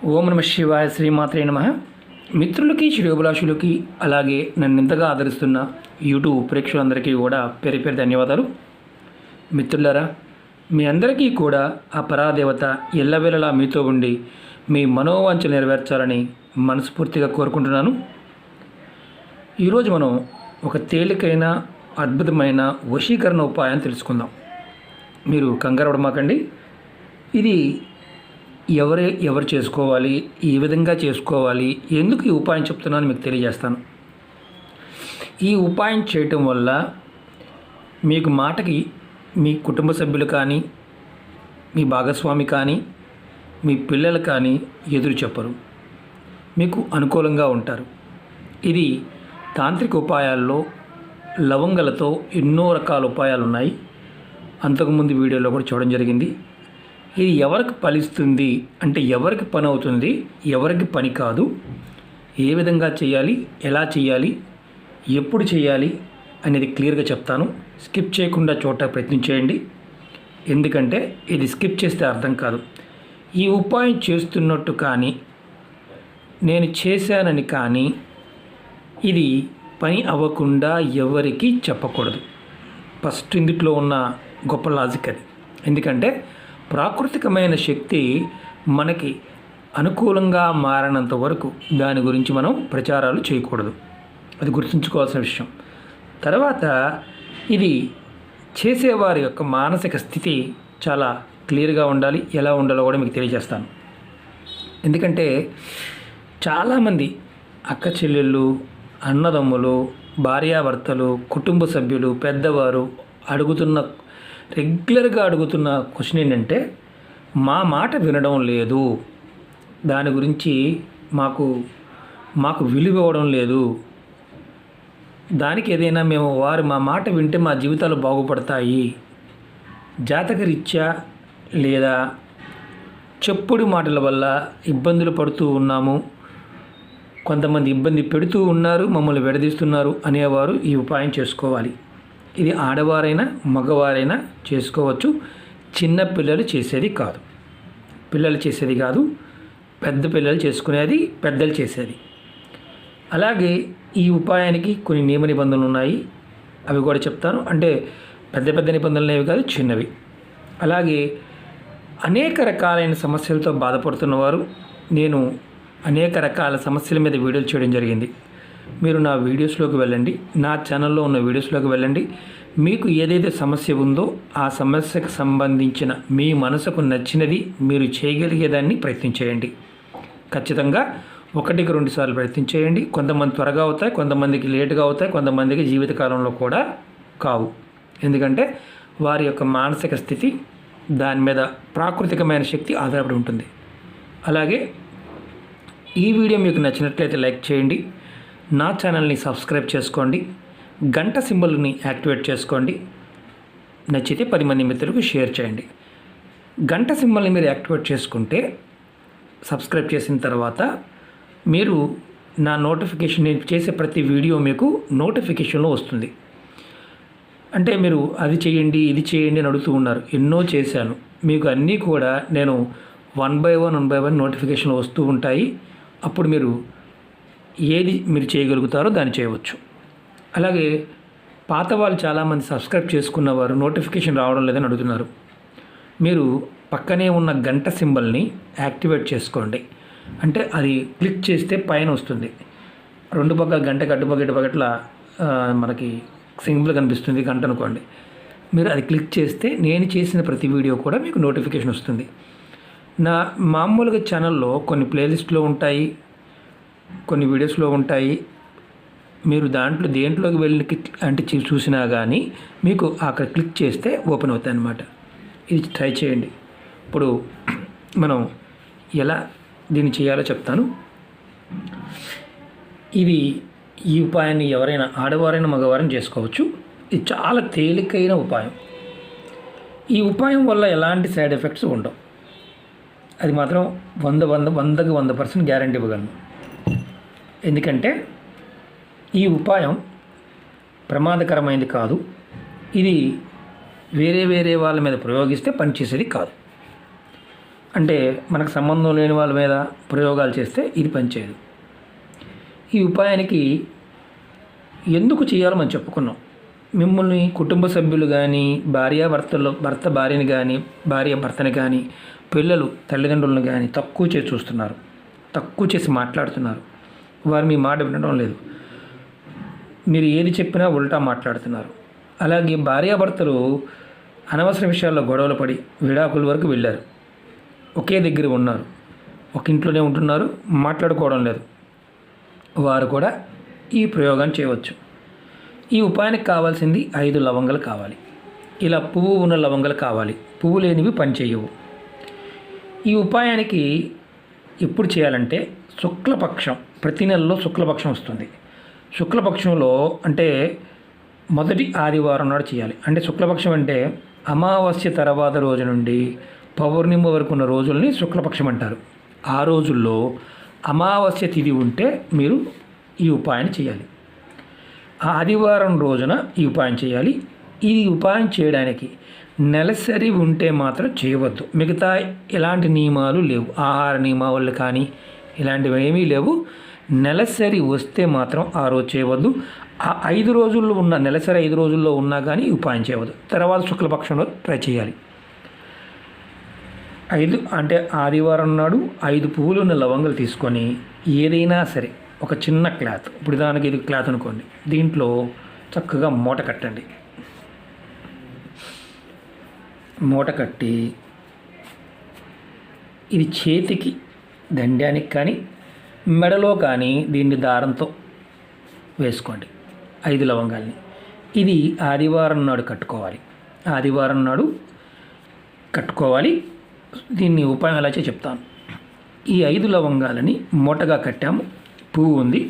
ఓం నమ శివాయ, శ్రీమాత్రే నమః. మిత్రులకి, శ్రేయోభిలాషులకి, అలాగే నన్ను ఇంతగా ఆదరిస్తున్న యూట్యూబ్ ప్రేక్షకులందరికీ కూడా పేరు పేరు ధన్యవాదాలు. మిత్రులారా, మీ అందరికీ కూడా ఆ పరాదేవత ఎల్లవేళలా మీతో ఉండి మీ మనోవాంఛలు నెరవేర్చాలని మనస్ఫూర్తిగా కోరుకుంటున్నాను. ఈరోజు మనం ఒక తేలికైన అద్భుతమైన వశీకరణ ఉపాయాన్ని తెలుసుకుందాం. మీరు కంగారు పడమాకండి. ఇది ఎవరు చేసుకోవాలి, ఏ విధంగా చేసుకోవాలి, ఎందుకు ఈ ఉపాయం చెప్తున్నాను మీకు తెలియజేస్తాను. ఈ ఉపాయం చేయటం వల్ల మీకు మాటకి మీ కుటుంబ సభ్యులు కానీ, మీ భాగస్వామి కానీ, మీ పిల్లలు కానీ ఎదురు చెప్పరు, మీకు అనుకూలంగా ఉంటారు. ఇది తాంత్రిక ఉపాయాల్లో లవంగలతో ఎన్నో రకాల ఉపాయాలు ఉన్నాయి. అంతకుముందు వీడియోలో కూడా చూడడం జరిగింది. ఇది ఎవరికి ఫలిస్తుంది అంటే ఎవరికి పని అవుతుంది, ఎవరికి పని కాదు, ఏ విధంగా చేయాలి, ఎలా చేయాలి, ఎప్పుడు చేయాలి అనేది క్లియర్గా చెప్తాను. స్కిప్ చేయకుండా చూడటానికి ప్రయత్నం చేయండి. ఎందుకంటే ఇది స్కిప్ చేస్తే అర్థం కాదు. ఈ ఉపాయం చేస్తున్నట్టు కానీ, నేను చేశానని కానీ ఇది పని అవ్వకుండా ఎవరికి చెప్పకూడదు. ఫస్ట్ ఇందులో ఉన్న గొప్ప లాజిక్ అది. ఎందుకంటే ప్రాకృతికమైన శక్తి మనకి అనుకూలంగా మారినంత వరకు దాని గురించి మనం ప్రచారాలు చేయకూడదు. అది గుర్తుంచుకోవాల్సిన విషయం. తర్వాత ఇది చేసేవారి యొక్క మానసిక స్థితి చాలా క్లియర్గా ఉండాలి. ఎలా ఉండాలో కూడా మీకు తెలియజేస్తాను. ఎందుకంటే చాలామంది అక్క చెల్లెళ్ళు, అన్నదమ్ములు, భార్యాభర్తలు, కుటుంబ సభ్యులు, పెద్దవారు రెగ్యులర్గా అడుగుతున్న క్వశ్చన్ ఏంటంటే, మా మాట వినడం లేదు, దాని గురించి మాకు విలువ ఇవ్వడం లేదు, దానికి ఏదైనా మా మాట వింటే మా జీవితాలు బాగుపడతాయి, జాతకరీత్యా లేదా చెప్పుడు మాటల వల్ల ఇబ్బందులు పడుతూ ఉన్నాము, కొంతమంది ఇబ్బంది పెడుతూ ఉన్నారు, మమ్మల్ని విడదీస్తున్నారు అనేవారు ఈ ఉపాయం చేసుకోవాలి. ఇది ఆడవారైనా మగవారైనా చేసుకోవచ్చు. చిన్న పిల్లలు చేసేది కాదు, పెద్ద పిల్లలు చేసుకునేది, పెద్దలు చేసేది. అలాగే ఈ ఉపాయానికి కొన్ని నియమ నిబంధనలు ఉన్నాయి, అవి కూడా చెప్తాను. అంటే పెద్ద పెద్ద నిబంధనలు అనేవి కాదు, చిన్నవి. అలాగే అనేక రకాలైన సమస్యలతో బాధపడుతున్నవారు, నేను అనేక రకాల సమస్యల మీద వీడియోలు చేయడం జరిగింది. మీరు నా వీడియోస్లోకి వెళ్ళండి, నా ఛానల్లో ఉన్న వీడియోస్లోకి వెళ్ళండి. మీకు ఏదైతే సమస్య ఉందో ఆ సమస్యకు సంబంధించిన మీ మనసుకు నచ్చినది మీరు చేయగలిగేదాన్ని ప్రయత్నం చేయండి. ఖచ్చితంగా 1-2 సార్లు ప్రయత్నం చేయండి. కొంతమంది త్వరగా అవుతాయి, కొంతమందికి లేటుగా అవుతాయి, కొంతమందికి జీవితకాలంలో కూడా కావు. ఎందుకంటే వారి యొక్క మానసిక స్థితి, దాని మీద ప్రాకృతికమైన శక్తి ఆధారపడి ఉంటుంది. అలాగే ఈ వీడియో మీకు నచ్చినట్లయితే లైక్ చేయండి, నా ఛానల్ని సబ్స్క్రైబ్ చేసుకోండి, గంట సింబల్ని యాక్టివేట్ చేసుకోండి, నచ్చితే 10 మంది మిత్రులకు షేర్ చేయండి. గంట సింబల్ని మీరు యాక్టివేట్ చేసుకుంటే, సబ్స్క్రైబ్ చేసిన తర్వాత మీరు నా నోటిఫికేషన్, నేను చేసే ప్రతి వీడియో మీకు నోటిఫికేషన్లో వస్తుంది. అంటే మీరు అది చేయండి, ఇది చేయండి అని అడుగుతూ ఉన్నారు. ఎన్నో చేశాను, మీకు అన్నీ కూడా నేను 1 by 1 నోటిఫికేషన్లు వస్తూ ఉంటాయి. అప్పుడు మీరు ఏది మీరు చేయగలుగుతారో దాన్ని చేయవచ్చు. అలాగే పాత వాళ్ళు చాలామంది సబ్స్క్రైబ్ చేసుకున్నవారు నోటిఫికేషన్ రావడం లేదని అడుగుతున్నారు. మీరు పక్కనే ఉన్న గంట సింబల్ని యాక్టివేట్ చేసుకోండి. అంటే అది క్లిక్ చేస్తే పైన వస్తుంది, 2 పక్కల గంటకి అటుపక్కట్లా మనకి సింబల్ కనిపిస్తుంది, గంట అనుకోండి. మీరు అది క్లిక్ చేస్తే నేను చేసిన ప్రతి వీడియో కూడా మీకు నోటిఫికేషన్ వస్తుంది. నా మామూలుగా ఛానల్లో కొన్ని ప్లేలిస్ట్లో ఉంటాయి, కొన్ని వీడియోస్లో ఉంటాయి. మీరు దేంట్లోకి వెళ్ళి అంటే చూసినా కానీ మీకు అక్కడ క్లిక్ చేస్తే ఓపెన్ అవుతాయి అన్నమాట. ఇది ట్రై చేయండి. ఇప్పుడు మనం ఎలా దీన్ని చేయాలో చెప్తాను. ఈ ఉపాయాన్ని ఎవరైనా, ఆడవారైనా మగవారైనా చేసుకోవచ్చు. ఇది చాలా తేలికైన ఉపాయం. ఈ ఉపాయం వల్ల ఎలాంటి సైడ్ ఎఫెక్ట్స్ ఉండవు. అది మాత్రం 100% గ్యారంటీ ఇవ్వగలను. ఎందుకంటే ఈ ఉపాయం ప్రమాదకరమైనది కాదు. ఇది వేరే వాళ్ళ మీద ప్రయోగిస్తే పనిచేసేది కాదు. అంటే మనకు సంబంధం లేని వాళ్ళ మీద ప్రయోగాలు చేస్తే ఇది పనిచేయదు. ఈ ఉపాయానికి ఎందుకు చేయాలో మనం చెప్పుకున్నాం. మిమ్మల్ని కుటుంబ సభ్యులు కానీ, భర్త భార్యని కానీ, భార్య భర్తని కానీ, పిల్లలు తల్లిదండ్రులను కానీ తక్కువ చేసి చూస్తున్నారు, తక్కువ చేసి మాట్లాడుతున్నారు. వారు మీ మాట వినడం లేదు. మీరు ఏది చెప్పినా ఉల్టా మాట్లాడుతున్నారు. అలాగే భార్యాభర్తలు అనవసర విషయాల్లో గొడవలు పడి విడాకుల వరకు వెళ్ళారు. ఒకే దగ్గర ఉన్నారు, ఒక ఇంట్లోనే ఉంటున్నారు, మాట్లాడుకోవడం లేదు. వారు కూడా ఈ ప్రయోగాన్ని చేయవచ్చు. ఈ ఉపాయానికి కావాల్సింది 5 లవంగాలు కావాలి. ఇలా పువ్వు ఉన్న లవంగాలు కావాలి. పువ్వు లేనివి పనిచేయవు. ఈ ఉపాయానికి ఎప్పుడు చేయాలంటే శుక్లపక్షం, ప్రతి నెలలో శుక్లపక్షం వస్తుంది. శుక్లపక్షంలో అంటే మొదటి ఆదివారం నాడు చేయాలి. అంటే శుక్లపక్షం అంటే అమావాస్య తర్వాత రోజు నుండి పౌర్ణమి వరకు ఉన్న రోజుల్ని శుక్లపక్షం అంటారు. ఆ రోజుల్లో అమావాస్య తిథి ఉంటే మీరు ఈ ఉపాయాన్ని చేయాలి. ఆ ఆదివారం రోజున ఈ ఉపాయం చేయాలి. ఈ ఉపాయం చేయడానికి నెలసరి ఉంటే మాత్రం చేయవద్దు. మిగతా ఎలాంటి నియమాలు లేవు, ఆహార నియమాలు కానీ ఇలాంటివి ఏమీ లేవు. నెలసరి వస్తే మాత్రం ఆ రోజు చేయవద్దు. ఆ 5 రోజుల్లో ఉన్న నెలసరి 5 రోజుల్లో ఉన్నా కానీ ఈ ఉపాయం చేయవద్దు. తర్వాత శుక్లపక్షంలో ట్రై చేయాలి. 5 అంటే ఆదివారం నాడు 5 పువ్వులు ఉన్న లవంగాలు తీసుకొని ఏదైనా సరే ఒక చిన్న క్లాత్, ఇప్పుడు దానికి ఇది క్లాత్ అనుకోండి, దీంట్లో చక్కగా మూట కట్టండి. మూట కట్టి ఇది చేతికి దండానికి కానీ మెడలో కానీ దీన్ని దారంతో వేసుకోండి 5 లవంగాల్ని. ఇది ఆదివారం నాడు కట్టుకోవాలి. ఆదివారం నాడు కట్టుకోవాలి. దీన్ని ఉపాయం ఎలా చెప్తాను. ఈ 5 లవంగాలని మూటగా కట్టాము, పువ్వు ఉంది,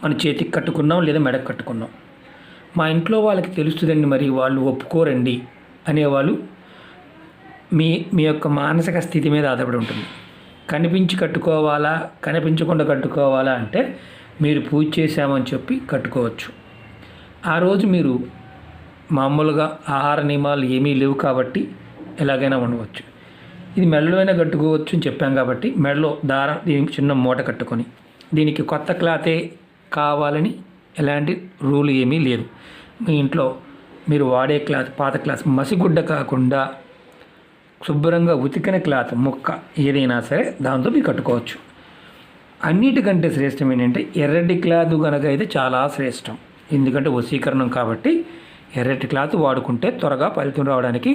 మన చేతికి కట్టుకున్నాం లేదా మెడకు కట్టుకున్నాం. మా ఇంట్లో వాళ్ళకి తెలుస్తుందండి, మరి వాళ్ళు ఒప్పుకోరండి అనేవాళ్ళు మీ యొక్క మానసిక స్థితి మీద ఆధారపడి ఉంటుంది. కనిపించి కట్టుకోవాలా, కనిపించకుండా కట్టుకోవాలా అంటే మీరు పూజ చేశామని చెప్పి కట్టుకోవచ్చు. ఆ రోజు మీరు మామూలుగా ఆహార నియమాలు ఏమీ లేవు కాబట్టి ఎలాగైనా ఉండవచ్చు. ఇది మెడలో అయినా కట్టుకోవచ్చు అని చెప్పాం కాబట్టి మెడలో దారం దీనికి చిన్న మూట కట్టుకొని, దీనికి కొత్త క్లాతే కావాలని ఎలాంటి రూల్ ఏమీ లేదు. మీ ఇంట్లో మీరు వాడే క్లాత్ పాత క్లాత్, మసిగుడ్డ కాకుండా శుభ్రంగా ఉతికిన క్లాత్ ముక్క ఏదైనా సరే దాంతో మీరు కట్టుకోవచ్చు. అన్నిటికంటే శ్రేష్టం ఏంటంటే ఎర్రటి క్లాత్ కనుక అయితే చాలా శ్రేష్టం. ఎందుకంటే వశీకరణం కాబట్టి ఎర్రటి క్లాత్ వాడుకుంటే త్వరగా ఫలితం రావడానికి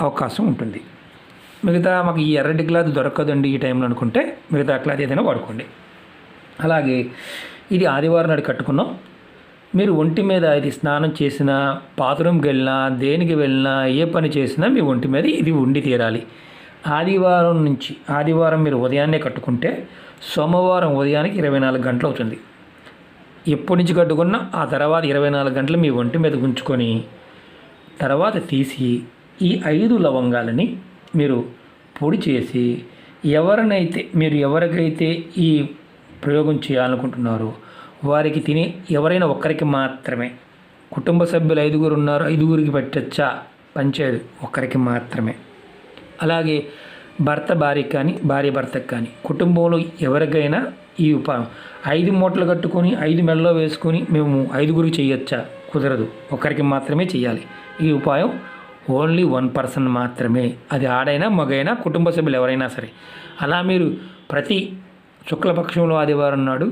అవకాశం ఉంటుంది. మిగతా మాకు ఈ ఎర్రటి క్లాత్ దొరకదండి ఈ టైంలో అనుకుంటే మిగతా క్లాత్ ఏదైనా వాడుకోండి. అలాగే ఇది ఆదివారం నాడు కట్టుకున్నాం. మీరు ఒంటి మీద ఇది స్నానం చేసినా, బాత్రూమ్కి వెళ్ళినా, దేనికి వెళ్ళినా, ఏ పని చేసినా మీ ఒంటి మీద ఇది ఉండి తీరాలి. ఆదివారం మీరు ఉదయాన్నే కట్టుకుంటే సోమవారం ఉదయానికి 24 గంటలు అవుతుంది. ఎప్పటి నుంచి కట్టుకున్నా ఆ తర్వాత 24 గంటలు మీ ఒంటి మీద ఉంచుకొని తర్వాత తీసి ఈ 5 లవంగాలని మీరు పొడి చేసి ఎవరికైతే ఈ ప్రయోగం చేయాలనుకుంటున్నారో వారికి ఎవరైనా ఒక్కరికి మాత్రమే, కుటుంబ సభ్యులు 5 ఉన్నారు, 5కి పెట్టచ్చా, పంచేది ఒక్కరికి మాత్రమే. అలాగే భర్త భార్యకి కానీ, భార్య భర్తకి కానీ, కుటుంబంలో ఎవరికైనా ఈ ఉపాయం 5 మూటలు కట్టుకొని 5 మెడలో వేసుకొని మేము 5 చేయొచ్చా, కుదరదు, ఒక్కరికి మాత్రమే చేయాలి. ఈ ఉపాయం ఓన్లీ 1 పర్సన్ మాత్రమే, అది ఆడైనా మగైనా కుటుంబ సభ్యులు ఎవరైనా సరే. అలా మీరు ప్రతి శుక్లపక్షంలో ఆదివారం నాడు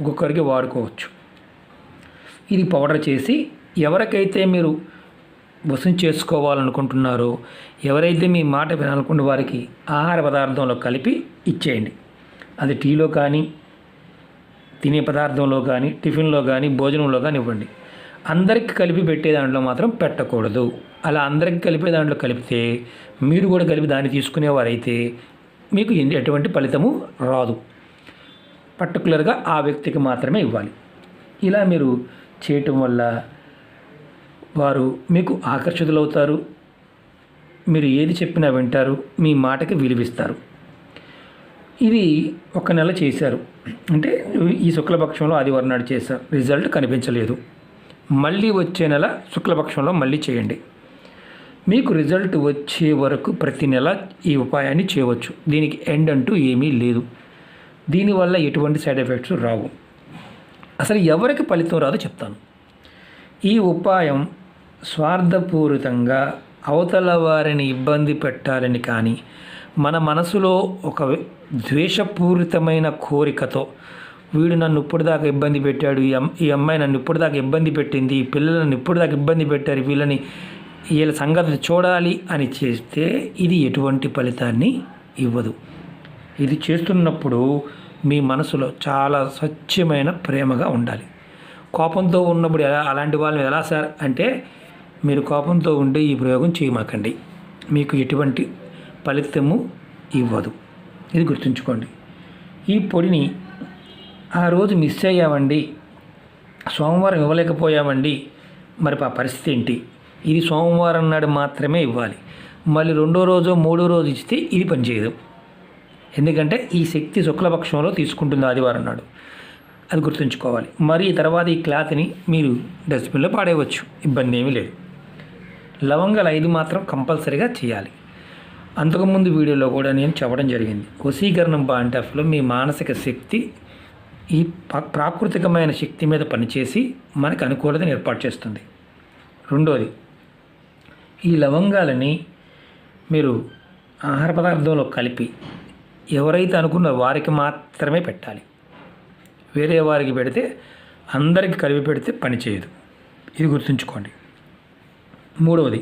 ఒక్కొక్కరికి వాడుకోవచ్చు. ఇది పౌడర్ చేసి ఎవరికైతే మీరు వసం చేసుకోవాలనుకుంటున్నారో, ఎవరైతే మీ మాట వినాలనుకున్న వారికి ఆహార పదార్థంలో కలిపి ఇచ్చేయండి. అది టీలో కానీ, తినే పదార్థంలో కానీ, టిఫిన్లో కానీ, భోజనంలో కానీ ఇవ్వండి. అందరికి కలిపి పెట్టే దాంట్లో మాత్రం పెట్టకూడదు. అలా అందరికి కలిపే దాంట్లో కలిపితే మీరు కూడా కలిపి దాన్ని తీసుకునేవారైతే మీకు ఎటువంటి ఫలితము రాదు. పర్టికులర్గా ఆ వ్యక్తికి మాత్రమే ఇవ్వాలి. ఇలా మీరు చేయటం వల్ల వారు మీకు ఆకర్షితులవుతారు. మీరు ఏది చెప్పినా వింటారు, మీ మాటకి విలువిస్తారు. ఇది 1 నెల చేశారు అంటే ఈ శుక్లపక్షంలో ఆదివారం నాడు చేశారు, రిజల్ట్ కనిపించలేదు. మళ్ళీ వచ్చే నెల శుక్లపక్షంలో మళ్ళీ చేయండి. మీకు రిజల్ట్ వచ్చే వరకు ప్రతి నెల ఈ ఉపాయాన్ని చేయవచ్చు. దీనికి ఎండ్ అంటూ ఏమీ లేదు. దీనివల్ల ఎటువంటి సైడ్ ఎఫెక్ట్స్ రావు. అసలు ఎవరికి ఫలితం రాదో చెప్తాను. ఈ ఉపాయం స్వార్థపూరితంగా అవతల వారిని ఇబ్బంది పెట్టాలని కానీ, మన మనసులో ఒక ద్వేషపూరితమైన కోరికతో వీడు నన్ను ఇప్పటిదాకా ఇబ్బంది పెట్టాడు, ఈ అమ్మాయి నన్ను ఇప్పటిదాకా ఇబ్బంది పెట్టింది, ఈ పిల్లలు నన్ను ఇప్పటిదాకా ఇబ్బంది పెట్టారు, వీళ్ళ సంగతి చూడాలి అని చేస్తే ఇది ఎటువంటి ఫలితాన్ని ఇవ్వదు. ఇది చేస్తున్నప్పుడు మీ మనసులో చాలా స్వచ్ఛమైన ప్రేమగా ఉండాలి. కోపంతో ఉన్నప్పుడు అలాంటి వాళ్ళని ఎలా సార్ అంటే, మీరు కోపంతో ఉండే ఈ ప్రయోగం చేయమాకండి, మీకు ఎటువంటి ఫలితము ఇవ్వదు. ఇది గుర్తుంచుకోండి. ఈ పొడిని ఆ రోజు మిస్ అయ్యామండి, సోమవారం ఇవ్వలేకపోయామండి, మరి ఆ పరిస్థితి ఏంటి? ఇది సోమవారం నాడు మాత్రమే ఇవ్వాలి. మళ్ళీ రెండో రోజు మూడో రోజు ఇస్తే ఇది పనిచేయదు. ఎందుకంటే ఈ శక్తి శుక్లపక్షంలో తీసుకుంటుంది ఆదివారం నాడు. అది గుర్తుంచుకోవాలి. మరి తర్వాత ఈ క్లాత్ని మీరు డస్ట్బిన్లో పాడేయవచ్చు, ఇబ్బంది ఏమీ లేదు. లవంగాలు 5 మాత్రం కంపల్సరీగా చేయాలి. అంతకుముందు వీడియోలో కూడా నేను చెప్పడం జరిగింది. వశీకరణం పాయింట్ ఆఫ్లో మీ మానసిక శక్తి ఈ ప్రాకృతికమైన శక్తి మీద పనిచేసి మనకు అనుకూలతను ఏర్పాటు చేస్తుంది. రెండోది, ఈ లవంగాలని మీరు ఆహార పదార్థంలో కలిపి ఎవరైతే అనుకున్నారో వారికి మాత్రమే పెట్టాలి. వేరే వారికి పెడితే, అందరికి కలిపి పెడితే పనిచేయదు. ఇది గుర్తుంచుకోండి. మూడవది,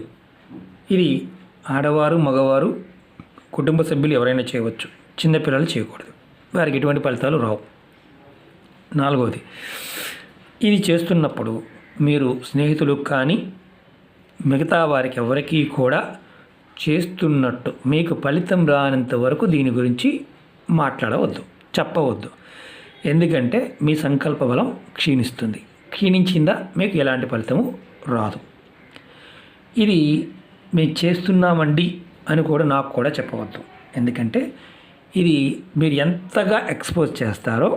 ఇది ఆడవారు మగవారు కుటుంబ సభ్యులు ఎవరైనా చేయవచ్చు, చిన్నపిల్లలు చేయకూడదు, వారికి ఎటువంటి ఫలితాలు రావు. నాలుగవది, ఇది చేస్తున్నప్పుడు మీరు స్నేహితులకు కానీ మిగతా వారికి ఎవరికీ కూడా చేస్తున్నట్టు మీకు ఫలితం రానంత వరకు దీని గురించి మాట్లాడవద్దు, చెప్పవద్దు. ఎందుకంటే మీ సంకల్ప బలం క్షీణిస్తుంది. క్షీణించిందా మీకు ఎలాంటి ఫలితము రాదు. ఇది మేము చేస్తున్నామండి అని కూడా నాకు కూడా చెప్పవద్దు. ఎందుకంటే ఇది మీరు ఎంతగా ఎక్స్పోజ్ చేస్తారో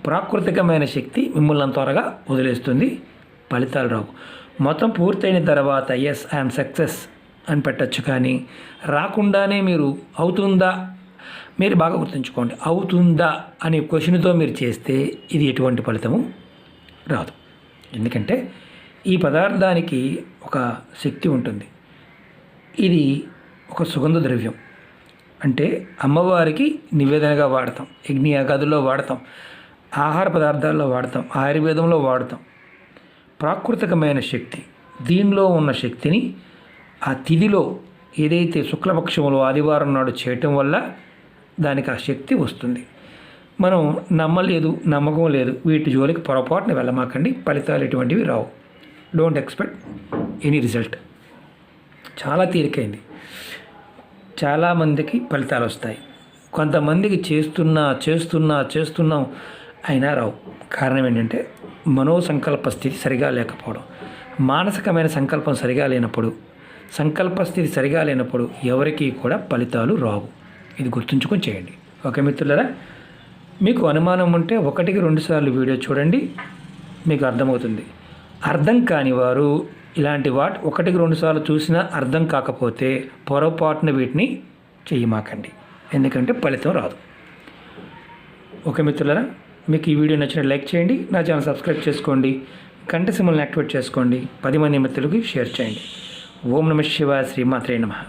ప్రాకృతికమైన శక్తి మిమ్మల్ని అంత త్వరగా వదిలేస్తుంది, ఫలితాలు రావు. మొత్తం పూర్తయిన తర్వాత ఎస్ ఐఎమ్ సక్సెస్ అని పెట్టచ్చు. కానీ రాకుండానే మీరు అవుతుందా, మీరు బాగా గుర్తుంచుకోండి, అవుతుందా అనే క్వశ్చన్తో మీరు చేస్తే ఇది ఎటువంటి ఫలితము రాదు. ఎందుకంటే ఈ పదార్థానికి ఒక శక్తి ఉంటుంది. ఇది ఒక సుగంధ ద్రవ్యం, అంటే అమ్మవారికి నివేదనగా వాడతాం, యజ్ఞయాగాదుల్లో వాడతాం, ఆహార పదార్థాల్లో వాడతాం, ఆయుర్వేదంలో వాడతాం. ప్రాకృతికమైన శక్తి, దీనిలో ఉన్న శక్తిని ఆ తిథిలో ఏదైతే శుక్లపక్షంలో ఆదివారం నాడు చేయటం వల్ల దానికి ఆ శక్తి వస్తుంది. మనం నమ్మలేదు, నమ్మకం లేదు, వీటి జోలికి పొరపాటున వెళ్ళమాకండి, ఫలితాలు ఎటువంటివి రావు. Don't expect any result. చాలా తేలికైంది. చాలామందికి ఫలితాలు వస్తాయి, కొంతమందికి చేస్తున్నాం అయినా రావు. కారణం ఏంటంటే మనోసంకల్ప స్థితి సరిగా లేకపోవడం. మానసికమైన సంకల్పం సరిగా లేనప్పుడు, సంకల్ప స్థితి సరిగా లేనప్పుడు ఎవరికీ కూడా ఫలితాలు రావు. ఇది గుర్తుంచుకొని చేయండి. ఓకే మిత్రులారా, మీకు అనుమానం ఉంటే 1-2 సార్లు వీడియో చూడండి, మీకు అర్థమవుతుంది. అర్థం కాని వారు ఇలాంటి 1-2 సార్లు చూసినా అర్థం కాకపోతే పొరపాటున వీటిని చేయమాకండి, ఎందుకంటే ఫలితం రాదు. ఓకే మిత్రులారా, మీకు ఈ వీడియో నచ్చినట్టు లైక్ చేయండి, నా ఛానల్ సబ్స్క్రైబ్ చేసుకోండి, గంట సింబల్ని యాక్టివేట్ చేసుకోండి, 10 మంది మిత్రులకి షేర్ చేయండి. ఓం నమః శివాయ, శ్రీమాత్రే నమః.